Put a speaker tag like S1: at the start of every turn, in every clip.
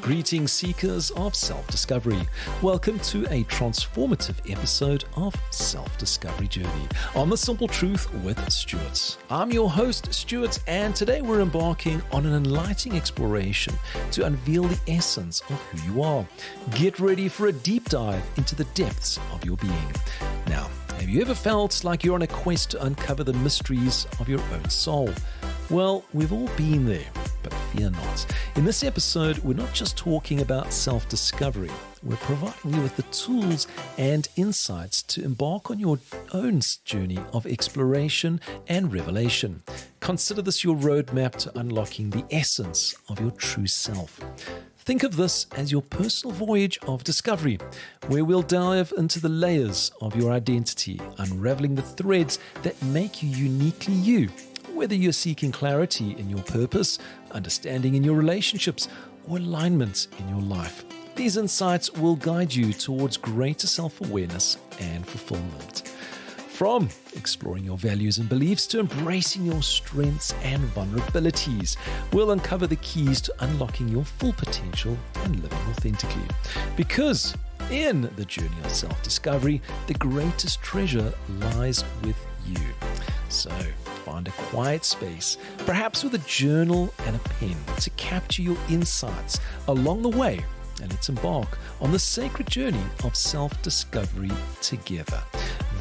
S1: Greetings, seekers of self-discovery. Welcome to a transformative episode of Self-Discovery Journey on The Simple Truth with Stuart. I'm your host, Stuart, and today we're embarking on an enlightening exploration to unveil the essence of who you are. Get ready for a deep dive into the depths of your being. Now, have you ever felt like you're on a quest to uncover the mysteries of your own soul? Well, we've all been there, but fear not. In this episode, we're not just talking about self-discovery. We're providing you with the tools and insights to embark on your own journey of exploration and revelation. Consider this your roadmap to unlocking the essence of your true self. Think of this as your personal voyage of discovery, where we'll dive into the layers of your identity, unraveling the threads that make you uniquely you. Whether you're seeking clarity in your purpose, understanding in your relationships, or alignment in your life, these insights will guide you towards greater self-awareness and fulfillment. From exploring your values and beliefs to embracing your strengths and vulnerabilities, we'll uncover the keys to unlocking your full potential and living authentically. Because in the journey of self-discovery, the greatest treasure lies with you. So, find a quiet space, perhaps with a journal and a pen, to capture your insights along the way, and let's embark on the sacred journey of self-discovery together.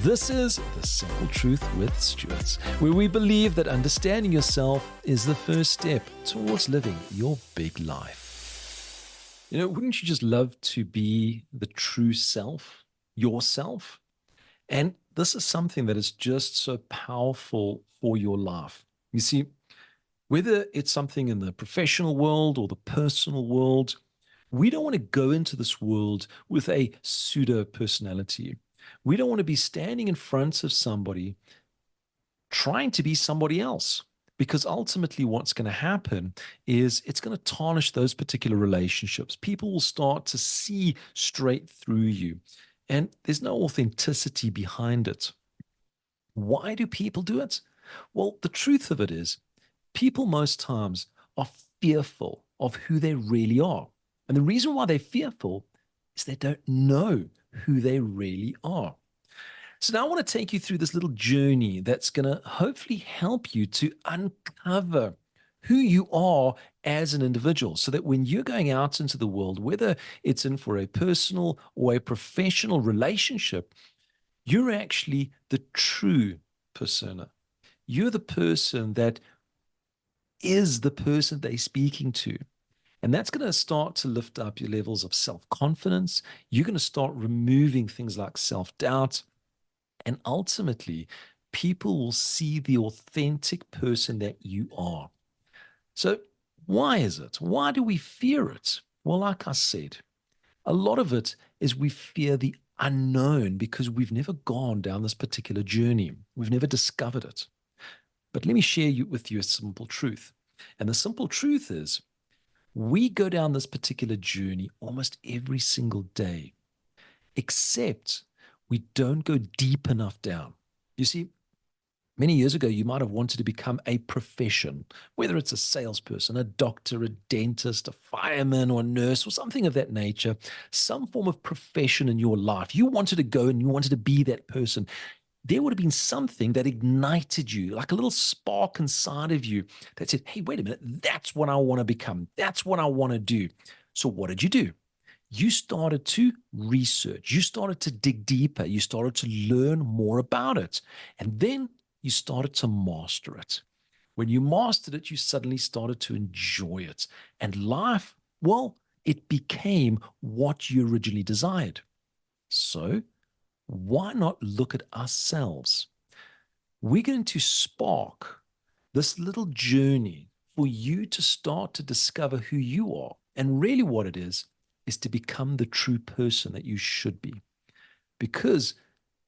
S1: This is The Simple Truth with Stuart, where we believe that understanding yourself is the first step towards living your big life. You know, wouldn't you just love to be the true self, yourself? And this is something that is just so powerful for your life. You see, whether it's something in the professional world or the personal world, we don't want to go into this world with a pseudo personality. We don't want to be standing in front of somebody trying to be somebody else, because ultimately what's going to happen is it's going to tarnish those particular relationships. People will start to see straight through you, and there's no authenticity behind it. Why do people do it? Well, the truth of it is, people most times are fearful of who they really are. And the reason why they're fearful is they don't know who they really are. So now I want to take you through this little journey that's going to hopefully help you to uncover who you are as an individual, so that when you're going out into the world, whether it's in for a personal or a professional relationship, you're actually the true persona. You're the person that is the person they're speaking to. And that's going to start to lift up your levels of self-confidence. You're going to start removing things like self-doubt. And ultimately, people will see the authentic person that you are. So why is it? Why do we fear it? Well, like I said, a lot of it is we fear the unknown because we've never gone down this particular journey. We've never discovered it. But let me share with you a simple truth. And the simple truth is, we go down this particular journey almost every single day, except we don't go deep enough down. You see, many years ago, you might have wanted to become a profession, whether it's a salesperson, a doctor, a dentist, a fireman, or a nurse, or something of that nature, some form of profession in your life. You wanted to go and you wanted to be that person. There would have been something that ignited you, like a little spark inside of you that said, hey, wait a minute, that's what I want to become. That's what I want to do. So what did you do? You started to research. You started to dig deeper. You started to learn more about it. And then you started to master it. When you mastered it, you suddenly started to enjoy it. And life, well, it became what you originally desired. So why not look at ourselves? We're going to spark this little journey for you to start to discover who you are. And really what it is to become the true person that you should be. Because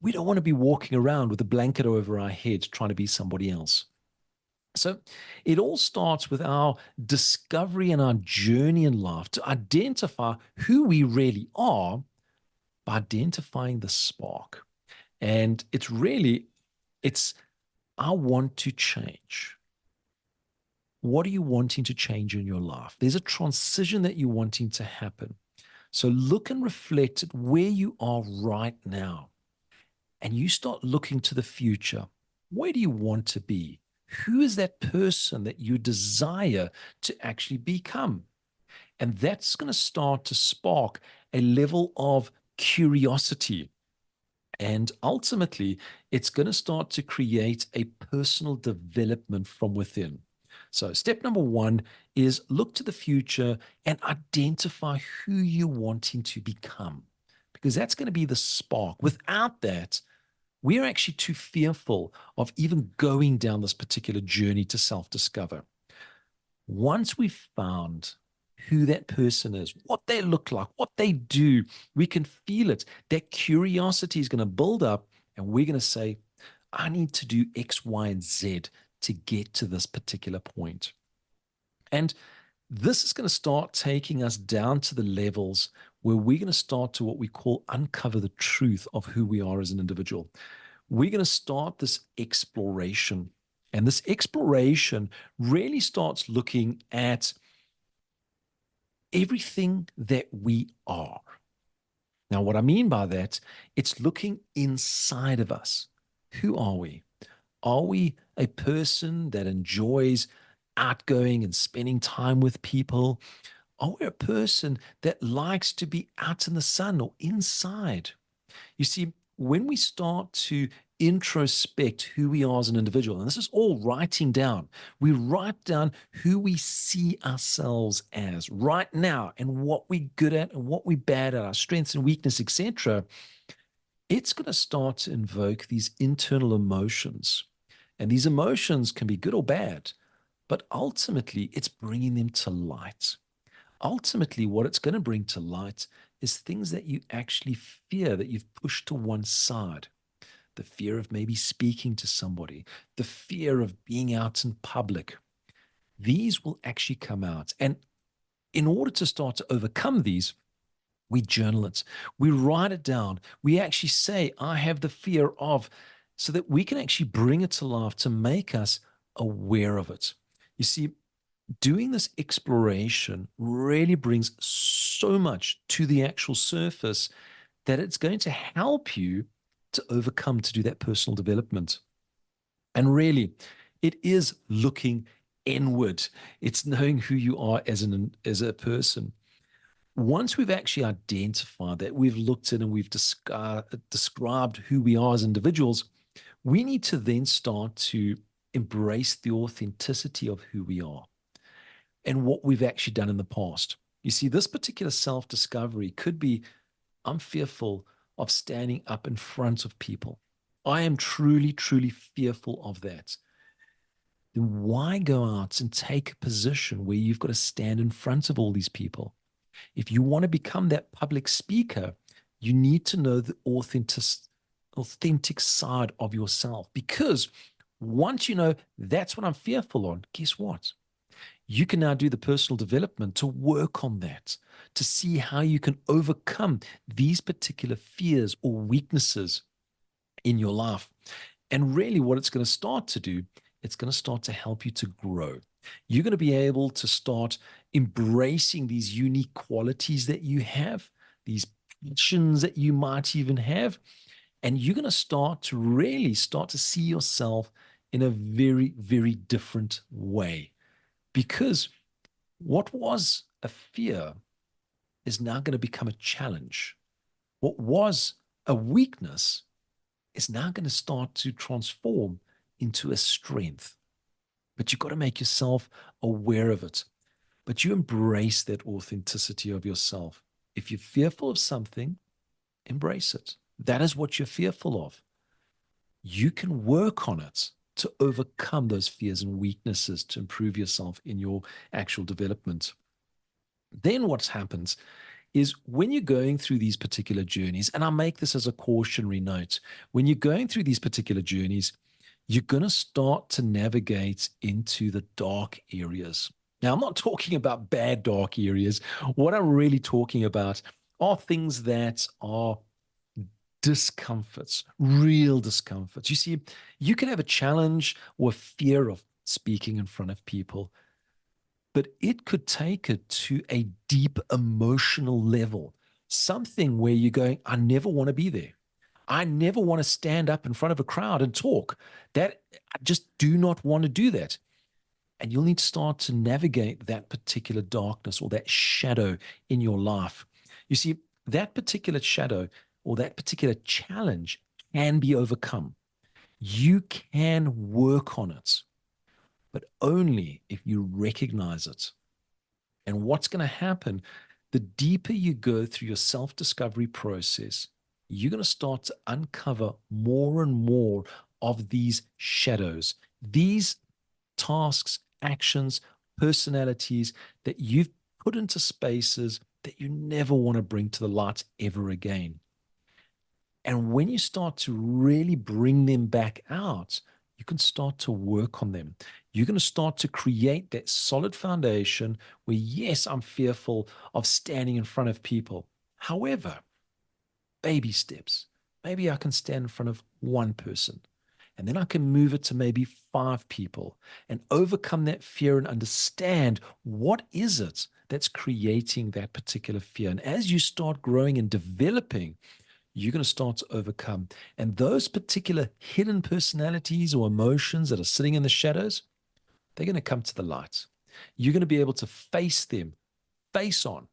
S1: we don't want to be walking around with a blanket over our head trying to be somebody else. So it all starts with our discovery and our journey in life to identify who we really are by identifying the spark. And it's I want to change. what are you wanting to change in your life? There's a transition that you're wanting to happen. So look and reflect at where you are right now, and you start looking to the future. Where do you want to be? Who is that person that you desire to actually become? And that's going to start to spark a level of curiosity. And ultimately, it's going to start to create a personal development from within. So, step number one is look to the future and identify who you're wanting to become, because that's going to be the spark. Without that, we're actually too fearful of even going down this particular journey to self discover. Once we've found who that person is, what they look like, what they do, we can feel it. That curiosity is going to build up, and we're going to say, I need to do X, Y, and Z to get to this particular point. And this is going to start taking us down to the levels where we're going to start to what we call uncover the truth of who we are as an individual. We're going to start this exploration. And this exploration really starts looking at everything that we are. Now, what I mean by that, it's looking inside of us. Who are we? Are we a person that enjoys outgoing and spending time with people? Are we a person that likes to be out in the sun or inside? You see, when we start to introspect who we are as an individual, and this is all writing down, we write down who we see ourselves as right now and what we're good at and what we're bad at, our strengths and weakness, etc. It's going to start to invoke these internal emotions. And these emotions can be good or bad, but ultimately it's bringing them to light. Ultimately, what it's going to bring to light is things that you actually fear that you've pushed to one side. The fear of maybe speaking to somebody, the fear of being out in public. These will actually come out. And in order to start to overcome these, we journal it, we write it down, we actually say, I have the fear of, so that we can actually bring it to life to make us aware of it. You see, doing this exploration really brings so much to the actual surface that it's going to help you to overcome, to do that personal development. And really, it is looking inward. It's knowing who you are as a person. Once we've actually identified that, we've looked at and we've described who we are as individuals, we need to then start to embrace the authenticity of who we are and what we've actually done in the past. You see, this particular self discovery could be, I'm fearful of standing up in front of people. I am truly, truly fearful of that. Then why go out and take a position where you've got to stand in front of all these people? If you want to become that public speaker, you need to know the authentic side of yourself. Because once you know that's what I'm fearful on, guess what? You can now do the personal development to work on that, to see how you can overcome these particular fears or weaknesses in your life. And really, what it's going to start to do, it's going to start to help you to grow. You're going to be able to start embracing these unique qualities that you have, these passions that you might even have. And you're going to start to really start to see yourself in a very, very different way. Because what was a fear is now going to become a challenge. What was a weakness is now going to start to transform into a strength. But you've got to make yourself aware of it. But you embrace that authenticity of yourself. If you're fearful of something, embrace it. That is what you're fearful of. You can work on it to overcome those fears and weaknesses to improve yourself in your actual development. Then what happens is when you're going through these particular journeys, and I make this as a cautionary note, when you're going through these particular journeys, you're going to start to navigate into the dark areas. Now, I'm not talking about bad dark areas. What I'm really talking about are things that are discomforts, real discomforts. You see, you can have a challenge or fear of speaking in front of people, but it could take it to a deep emotional level, something where you're going, I never want to be there. I never want to stand up in front of a crowd and talk. That I just do not want to do that. And you'll need to start to navigate that particular darkness or that shadow in your life. You see, that particular shadow or that particular challenge can be overcome. You can work on it, but only if you recognize it. And what's going to happen, the deeper you go through your self discovery process, you're going to start to uncover more and more of these shadows, these tasks, actions, personalities that you've put into spaces that you never want to bring to the light ever again. And when you start to really bring them back out, you can start to work on them. You're going to start to create that solid foundation where, yes, I'm fearful of standing in front of people. However, baby steps. Maybe I can stand in front of one person. And then I can move it to maybe five people and overcome that fear and understand what is it that's creating that particular fear. And as you start growing and developing, you're going to start to overcome. And those particular hidden personalities or emotions that are sitting in the shadows, they're going to come to the light. You're going to be able to face them face on,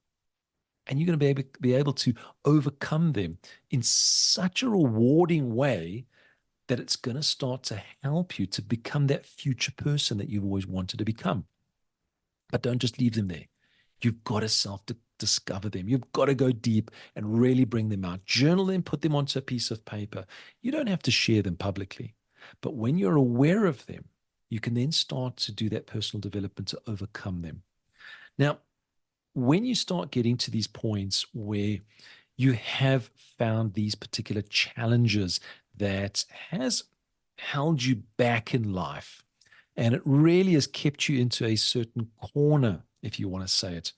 S1: and you're going to be able to overcome them in such a rewarding way that it's going to start to help you to become that future person that you've always wanted to become. But don't just leave them there. You've got to discover them. You've got to go deep and really bring them out. Journal them, put them onto a piece of paper. You don't have to share them publicly. But when you're aware of them, you can then start to do that personal development to overcome them. Now, when you start getting to these points where you have found these particular challenges that has held you back in life, and it really has kept you into a certain corner, if you want to say it,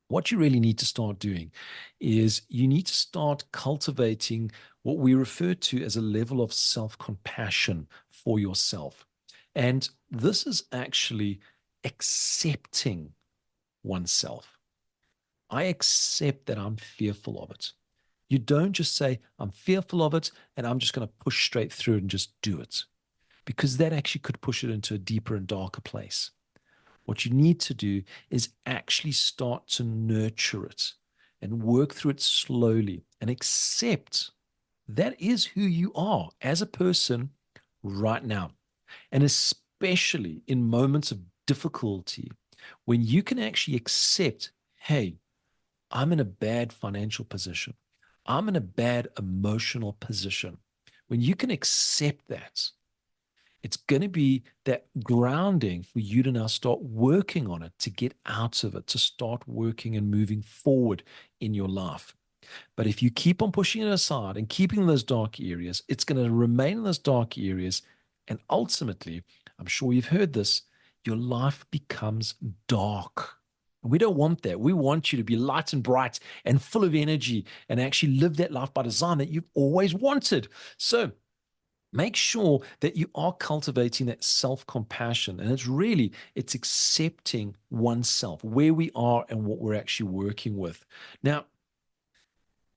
S1: what you really need to start doing is you need to start cultivating what we refer to as a level of self-compassion for yourself. And this is actually accepting oneself. I accept that I'm fearful of it. You don't just say, I'm fearful of it, and I'm just going to push straight through and just do it, because that actually could push it into a deeper and darker place. What you need to do is actually start to nurture it and work through it slowly and accept that is who you are as a person right now. And especially in moments of difficulty, when you can actually accept, hey, I'm in a bad financial position. I'm in a bad emotional position. When you can accept that, it's going to be that grounding for you to now start working on it, to get out of it, to start working and moving forward in your life. But if you keep on pushing it aside and keeping those dark areas, it's going to remain in those dark areas. And ultimately, I'm sure you've heard this, your life becomes dark. We don't want that. We want you to be light and bright and full of energy and actually live that life by design that you've always wanted. So make sure that you are cultivating that self-compassion. And it's accepting oneself, where we are and what we're actually working with. Now,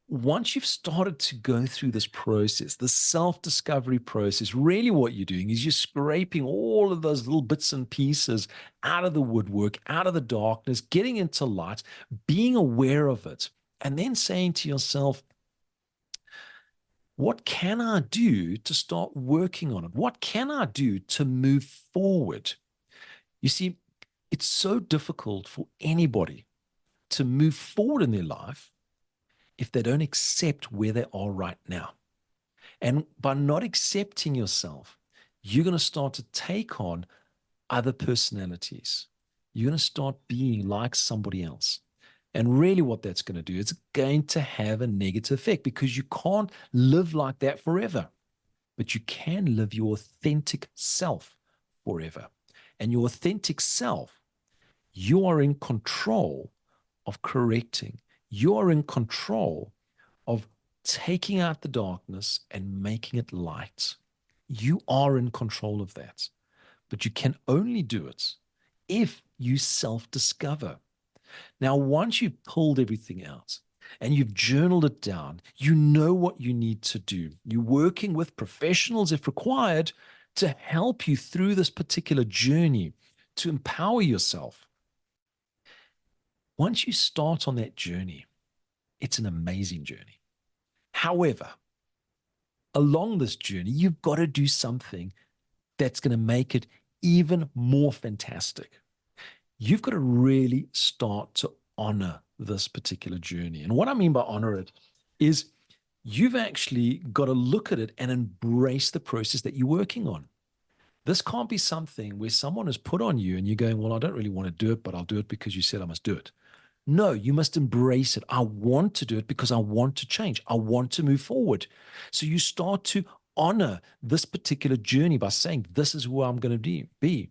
S1: once you've started to go through this process, the self-discovery process, really what you're doing is you're scraping all of those little bits and pieces out of the woodwork, out of the darkness, getting into light, being aware of it, and then saying to yourself, what can I do to start working on it? What can I do to move forward? You see, it's so difficult for anybody to move forward in their life if they don't accept where they are right now. And by not accepting yourself, you're going to start to take on other personalities. You're going to start being like somebody else. And really, what that's going to do is going to have a negative effect, because you can't live like that forever, but you can live your authentic self forever. And your authentic self, you are in control of correcting. You are in control of taking out the darkness and making it light. You are in control of that, but you can only do it if you self discover. Now, once you've pulled everything out and you've journaled it down, you know what you need to do. You're working with professionals, if required, to help you through this particular journey, to empower yourself. Once you start on that journey, it's an amazing journey. However, along this journey, you've got to do something that's going to make it even more fantastic. You've got to really start to honor this particular journey. And what I mean by honor it is you've actually got to look at it and embrace the process that you're working on. This can't be something where someone has put on you and you're going, well, I don't really want to do it, but I'll do it because you said I must do it. No, you must embrace it. I want to do it because I want to change. I want to move forward. So you start to honor this particular journey by saying, this is who I'm going to be.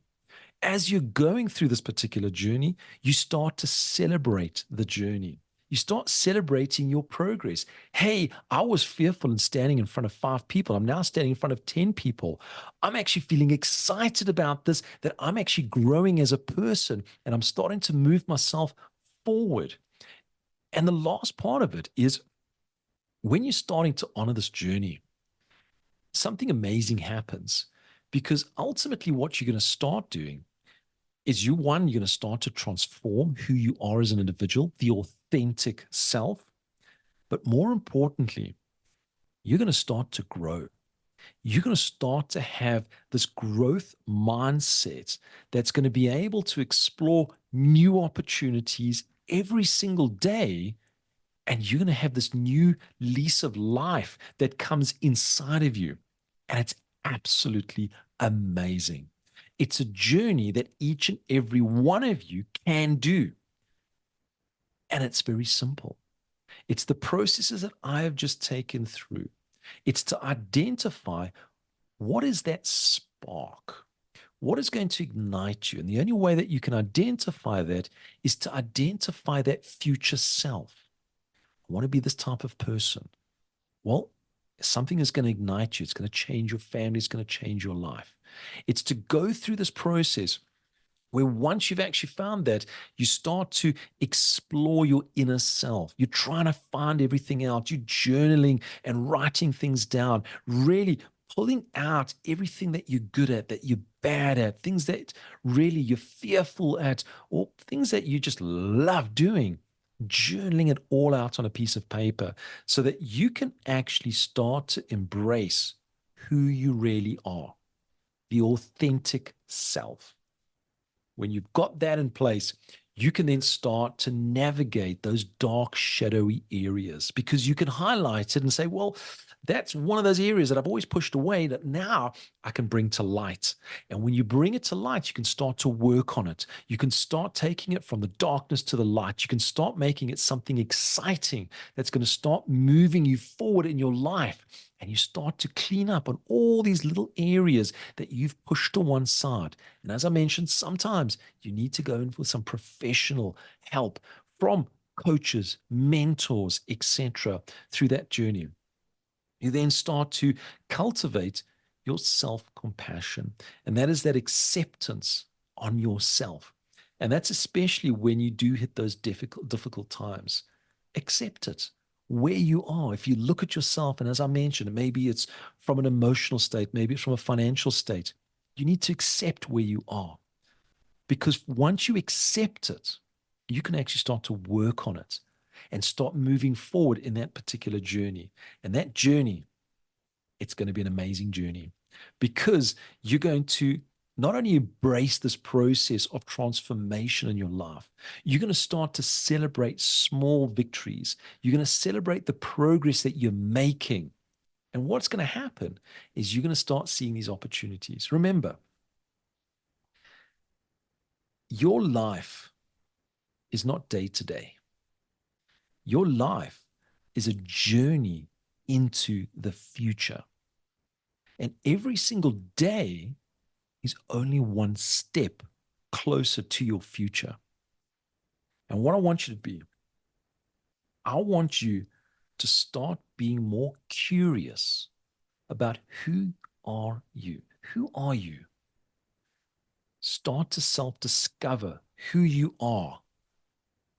S1: As you're going through this particular journey, you start to celebrate the journey. You start celebrating your progress. Hey, I was fearful in standing in front of 5 people. I'm now standing in front of 10 people. I'm actually feeling excited about this, that I'm actually growing as a person and I'm starting to move myself forward. And the last part of it is when you're starting to honor this journey, something amazing happens because ultimately what you're going to start doing is you're going to start to transform who you are as an individual, the authentic self. But more importantly, you're going to start to grow. You're going to start to have this growth mindset that's going to be able to explore new opportunities every single day. And you're going to have this new lease of life that comes inside of you. And it's absolutely amazing. It's a journey that each and every one of you can do. And it's very simple. It's the processes that I have just taken through. It's to identify what is that spark? What is going to ignite you? And the only way that you can identify that is to identify that future self. I want to be this type of person. Well, something is going to ignite you. It's going to change your family. It's going to change your life. It's to go through this process where once you've actually found that, you start to explore your inner self. You're trying to find everything out. You're journaling and writing things down, really pulling out everything that you're good at, that you're bad at, things that really you're fearful at, or things that you just love doing. Journaling it all out on a piece of paper so that you can actually start to embrace who you really are, the authentic self. When you've got that in place, you can then start to navigate those dark, shadowy areas because you can highlight it and say, well, that's one of those areas that I've always pushed away that now I can bring to light. And when you bring it to light, you can start to work on it. You can start taking it from the darkness to the light. You can start making it something exciting that's going to start moving you forward in your life. And you start to clean up on all these little areas that you've pushed to one side. And as I mentioned, sometimes you need to go in for some professional help from coaches, mentors, etc. through that journey. You then start to cultivate your self-compassion, and that is that acceptance on yourself. And that's especially when you do hit those difficult times. Accept it where you are. If you look at yourself, and as I mentioned, maybe it's from an emotional state, maybe it's from a financial state, you need to accept where you are. Because once you accept it, you can actually start to work on it and start moving forward in that particular journey. And that journey, it's going to be an amazing journey because you're going to not only embrace this process of transformation in your life, you're going to start to celebrate small victories. You're going to celebrate the progress that you're making. And what's going to happen is you're going to start seeing these opportunities. Remember, your life is not day to day. Your life is a journey into the future. And every single day is only one step closer to your future. And what I want you to be, I want you to start being more curious about who are you? Who are you? Start to self-discover who you are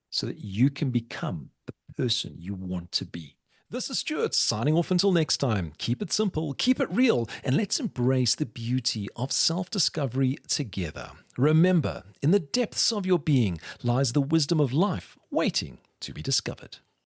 S1: so that you can become the person you want to be. This is Stuart signing off until next time. Keep it simple, keep it real, and let's embrace the beauty of self-discovery together. Remember, in the depths of your being lies the wisdom of life waiting to be discovered.